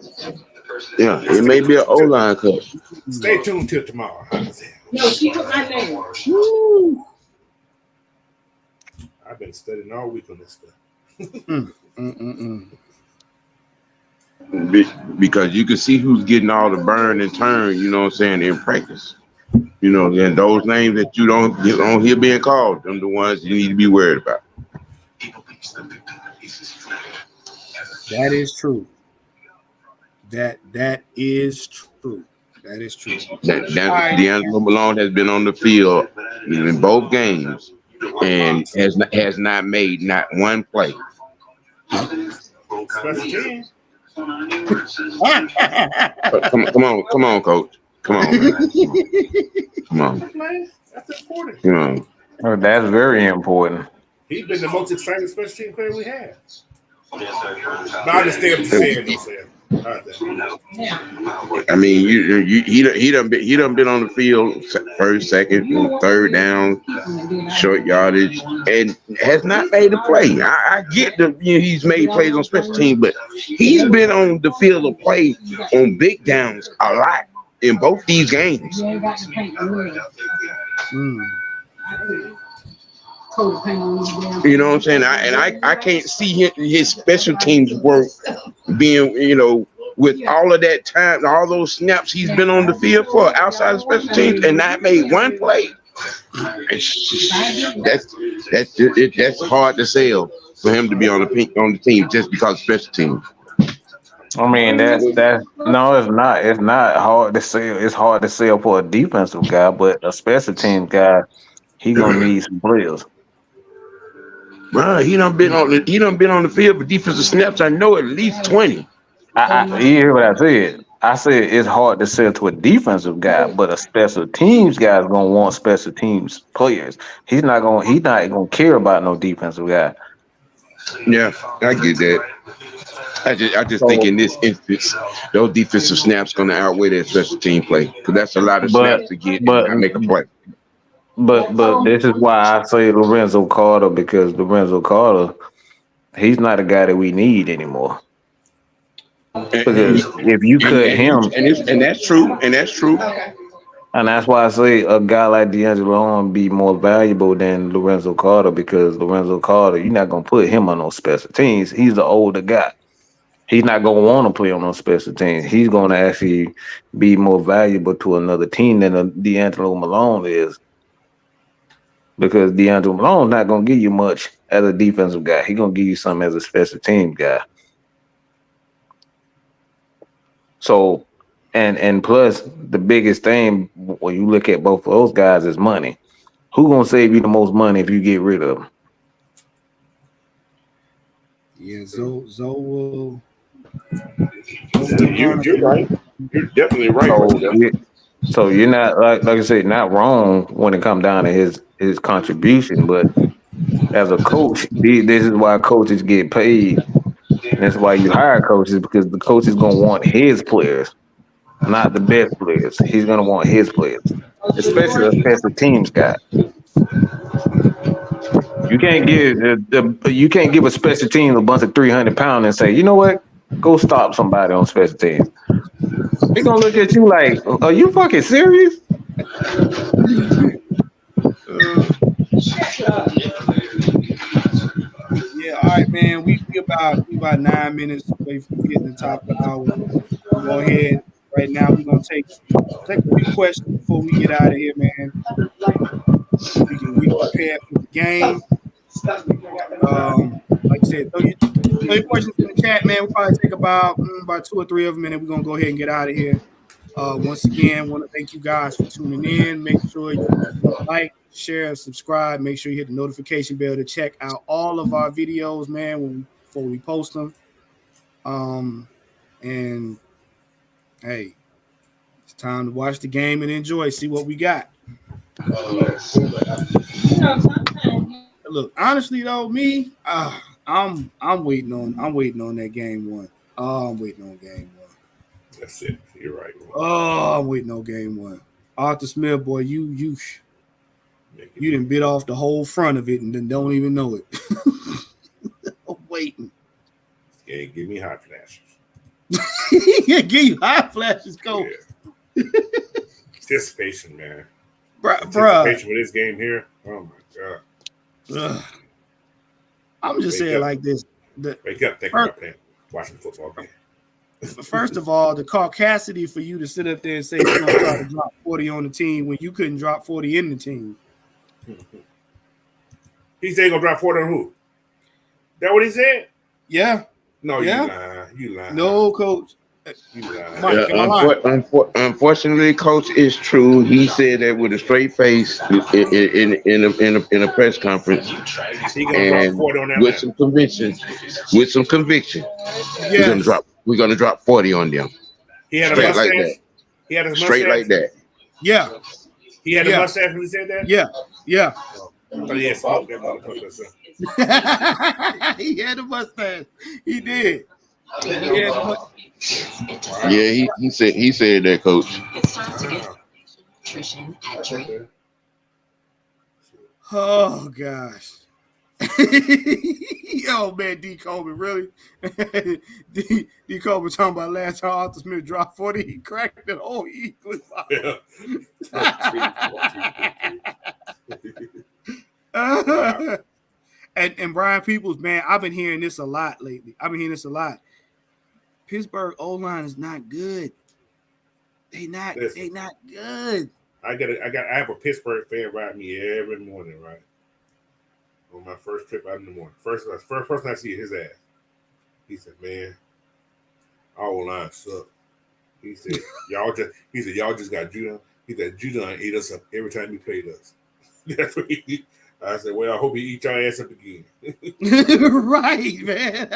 Yeah, it may be an O-line cut. Stay tuned till tomorrow. No, she put my name. Woo. I've been studying all week on this stuff. Because you can see who's getting all the burn and turn, in practice. And those names that you don't hear being called, them the ones you need to be worried about. That is true. That is true. That is true. D'Angelo Malone has been on the field in both games and has not made not one play. Special teams. Come on, coach. Come on, man. Come on. That's important. Come on. Oh, that's very important. He's been the most exciting special team player we have. But I understand what you're saying, though, Sam. I mean, he done been on the field first, second, and third down, short yardage, and has not made a play. I get he's made plays on special teams, but he's been on the field of play on big downs a lot in both these games. You know what I'm saying? I can't see his special teams work being, with all of that time, all those snaps he's been on the field for outside of special teams and not made one play. That's hard to sell for him to be on the team just because of special teams. I mean, that's no, it's not. It's not hard to sell. It's hard to sell for a defensive guy, but a special team guy, he gonna need some players. Bro, he done been on the field for defensive snaps. I know at least 20. You hear what I said? I said it's hard to sell to a defensive guy, but a special teams guy is gonna want special teams players. He's not gonna care about no defensive guy. Yeah, I get that. I just think in this instance, those defensive snaps gonna outweigh that special team play because that's a lot of snaps to get and make a play. But this is why I say Lorenzo Carter, because Lorenzo Carter, he's not a guy that we need anymore. Because if you cut him, and that's true, and that's true. and that's why I say a guy like D'Angelo Horn be more valuable than Lorenzo Carter, because Lorenzo Carter, you're not gonna put him on those special teams. He's the older guy. He's not gonna want to play on those special teams. He's gonna actually be more valuable to another team than a D'Angelo Malone is. Because D'Angelo Malone's not gonna give you much as a defensive guy. He's gonna give you something as a special team guy. So, and plus the biggest thing when you look at both of those guys is money. Who gonna save you the most money if you get rid of them? Yeah, Zoe will. You're right. You're definitely right. So you're not like I said, not wrong when it comes down to his contribution, but as a coach, this is why coaches get paid. And that's why you hire coaches, because the coach is gonna want his players, not the best players. He's gonna want his players, especially a special teams guy. You can't give a special team a bunch of 300 pounds and say, you know what, go stop somebody on special teams. They're gonna look at you like, are you fucking serious? Yeah, all right, man. We about 9 minutes away from getting the top of the hour. We'll go ahead right now. We're gonna take a few questions before we get out of here, man. We can get prepared for the game. Like I said, throw your questions in the chat, man. We'll probably take about 2 or 3 of them, and then we're gonna go ahead and get out of here. Once again, want to thank you guys for tuning in. Make sure you like, share, subscribe. Make sure you hit the notification bell to check out all of our videos, man, before we post them. And hey, it's time to watch the game and enjoy. See what we got. Look, honestly though, me, I'm waiting on that game one. I'm waiting on game one. That's it. You're right. Oh, I'm waiting on game one. Arthur Smith, boy, you done bit off the whole front of it and then don't even know it. I'm waiting. Yeah, give me hot flashes. Yeah, give you hot flashes, coach. Yeah. Anticipation, man. Anticipation for this game here. Oh my god. I'm just saying like this. Wake up, think about playing, watching football game. First of all, the caucasity for you to sit up there and say you're gonna try to drop 40 on the team when you couldn't drop 40 in the team. He said he gonna drop 40 on who? That what he said? Yeah. No, yeah. You lying. No, coach. You lying. Mike, unfortunately, coach, it's true. He said that with a straight face in a press conference, He gonna drop 40 on that with some conviction. With some conviction, yes. We're gonna drop 40 on them. He had straight a mustache. like that. He had a mustache. Straight like that. Yeah. He had a mustache when he said that? Yeah. Yeah. Oh, yeah, smoke that motherfucker. He had a mustache. He did. Yeah, he said that, coach. It's time to get nutrition at Drake. Oh gosh. Yo, man, D. Coleman, really? D. Coleman talking about last time Arthur Smith dropped 40, he cracked the whole Eagles. Yeah. And Brian Peoples, man, I've been hearing this a lot lately. Pittsburgh O-line is not good. They not good. I have a Pittsburgh fan ride me every morning, right? On my first trip out in the morning. First person I see his ass. He said, man, our O-line suck. He said, y'all just got Judon. He said, Judon ate us up every time he played us. That's what he I said, well, I hope he eat your ass up again. Right, man.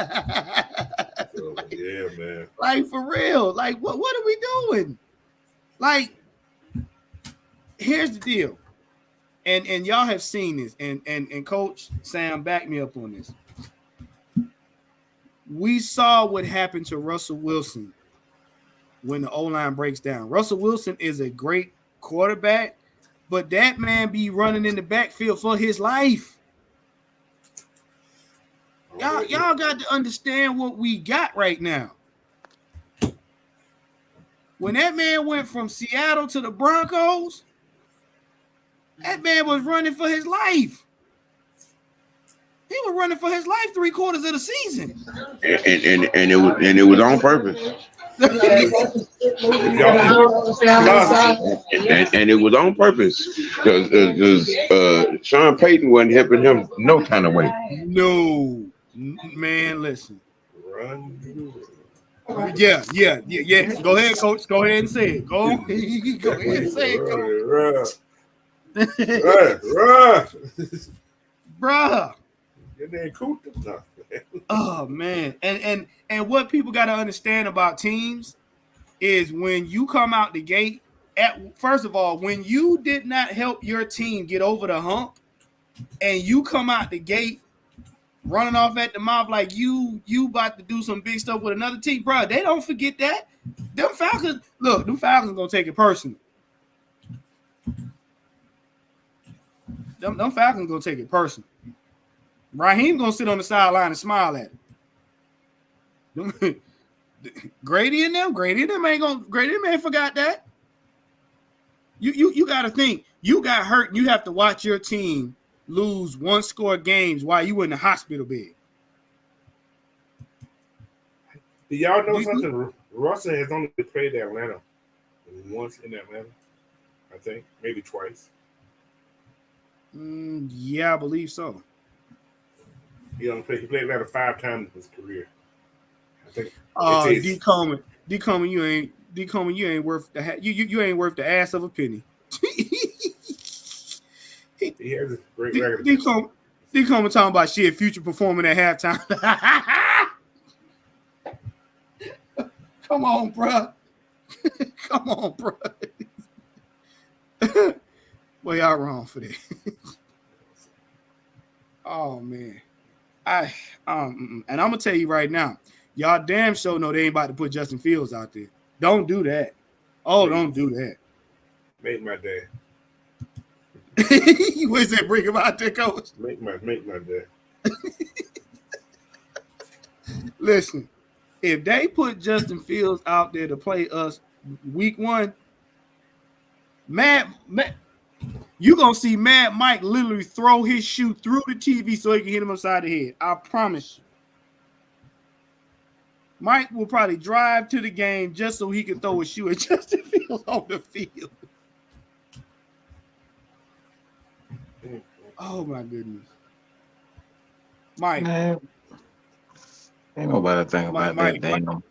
So, yeah, man. Like, for real. Like, what are we doing? Like, here's the deal. And y'all have seen this. And Coach Sam backed me up on this. We saw what happened to Russell Wilson when the O-line breaks down. Russell Wilson is a great quarterback, but that man be running in the backfield for his life. Y'all got to understand what we got right now. When that man went from Seattle to the Broncos, that man was running for his life. He was running for his life 3/4 of the season, and it was on purpose. And it was on purpose because Sean Payton wasn't helping him no kind of way. No, man, listen. Run. Yeah. Go ahead, coach. Go ahead and say it. Go ahead and say it, coach. Run. Bruh. Your name Coop? No. Oh man, and what people got to understand about teams is when you come out the gate. First of all, when you did not help your team get over the hump, and you come out the gate running off at the mouth like you about to do some big stuff with another team, bro. They don't forget that. Them Falcons gonna take it personal. Them Falcons gonna take it personal. Raheem gonna sit on the sideline and smile at him. Grady and them ain't forgot that. You gotta think. You got hurt and you have to watch your team lose 1-score games while you in the hospital bed. Do y'all know something? Russell has only played Atlanta once in Atlanta, I think, maybe twice. Yeah, I believe so. He played Atlanta 5 times in his career. I think. D Coleman, you ain't worth the you ain't worth the ass of a penny. He has a great record. D Coleman talking about shit, future performing at halftime. Come on, bro. Come on, bro. Well, y'all wrong for that. Oh man. And I'm gonna tell you right now, y'all damn sure know they ain't about to put Justin Fields out there. Don't do that. Oh, don't do that. Make my day. Where's that bring him out there, coach? Make my day. Listen, if they put Justin Fields out there to play us week 1, Matt, you gonna see Mad Mike literally throw his shoe through the TV so he can hit him upside the head. I promise you. Mike will probably drive to the game just so he can throw a shoe at Justin Fields on the field. Oh my goodness, Mike. Ain't nobody thinking about Mike, that damn.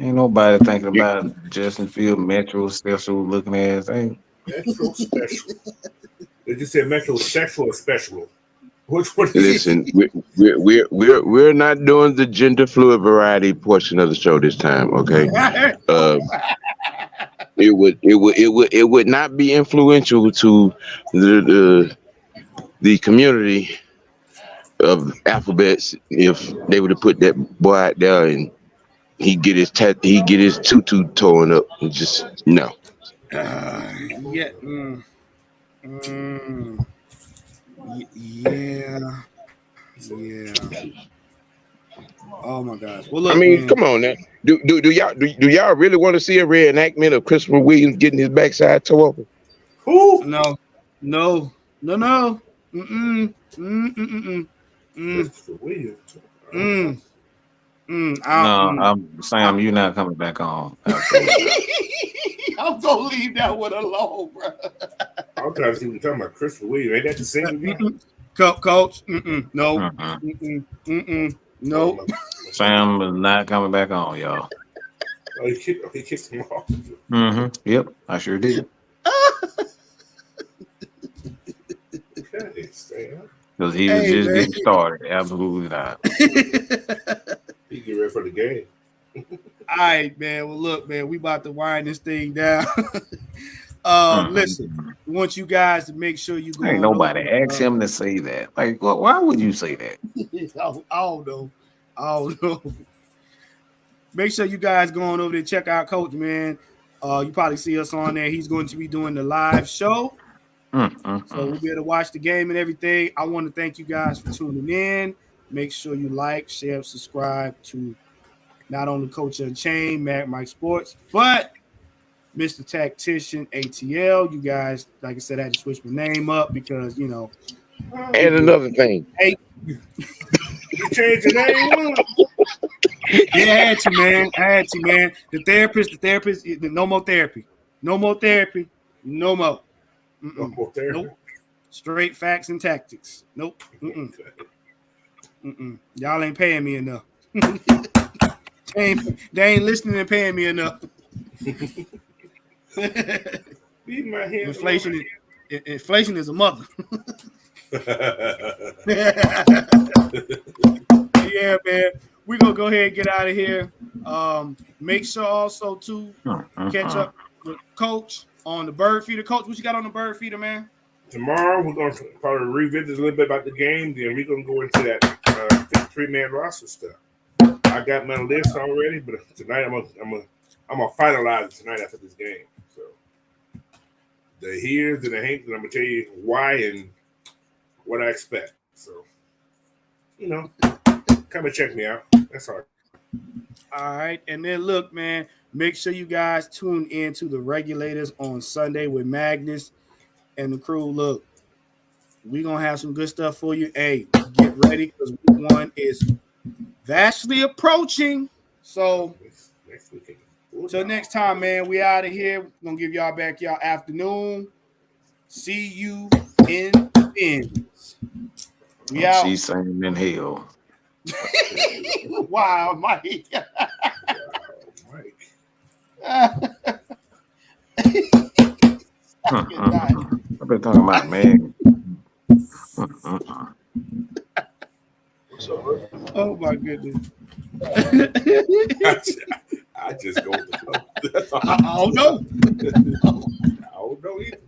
Ain't nobody thinking about Justin Field Metro special looking ass. Ain't Metro special. They just said Metro sexual or special. Which one? Listen, we're not doing the gender fluid variety portion of the show this time, okay? It would not be influential to the community of alphabets if they would have put that boy out there and he get his tutu torn up and just no. Yeah. Yeah. Oh my gosh. Well, look, I mean, man. come on now. Do y'all really want to see a reenactment of Christopher Williams getting his backside tore open? Who? No. Christopher Williams. I'm Sam, you're not coming back on. I'm gonna leave that one alone, bro. I'm trying to see what you're talking about. Christopher Williams. Ain't that the same? Coach. No. No. Sam is not coming back on, y'all. Oh, he kicked him off. Yep, I sure did. Okay, Sam. Because he was just getting started. Absolutely not. He get ready for the game. All right, man. Well, look, man, we about to wind this thing down. Listen, we want you guys to make sure you go. Ain't nobody asked him to say that. Like, why would you say that? I don't know. Make sure you guys go on over there, check out Coach, man. You probably see us on there. He's going to be doing the live show. So we'll be able to watch the game and everything. I want to thank you guys for tuning in. Make sure you like, share, subscribe to not only Coach Unchained, Mad Mike Sports, but Mr. Tactician ATL. You guys, like I said, I had to switch my name up because, you know. And another thing. Hey. You changed your name? Yeah, I had to, man. The therapist, no more therapy. No more therapy. No more. No more therapy. Nope. Straight facts and tactics. Nope. Y'all ain't paying me enough. They ain't listening and paying me enough. Inflation is a mother. Yeah, man. We're gonna go ahead and get out of here. Make sure also to catch up with Coach on the bird feeder. Coach, what you got on the bird feeder, man? Tomorrow we're gonna probably revisit a little bit about the game. Then we're gonna go into that 53-man roster stuff. I got my list already, but tonight I'm gonna finalize it tonight after this game. So the here's and the hanks, and I'm gonna tell you why and what I expect. So come and check me out. That's all. All right, and then look, man, make sure you guys tune in to the Regulators on Sunday with Magnus and the crew. Look, we're gonna have some good stuff for you. Hey, get ready because week 1 is vastly approaching. So next weekend. Till next time, man, we out of here. We're gonna give y'all back y'all afternoon. See you in the ends. We out. She's saying in hell. Wow, Mike. I've been talking about man. Oh my goodness. I just go with the flow. I don't know. I don't know either.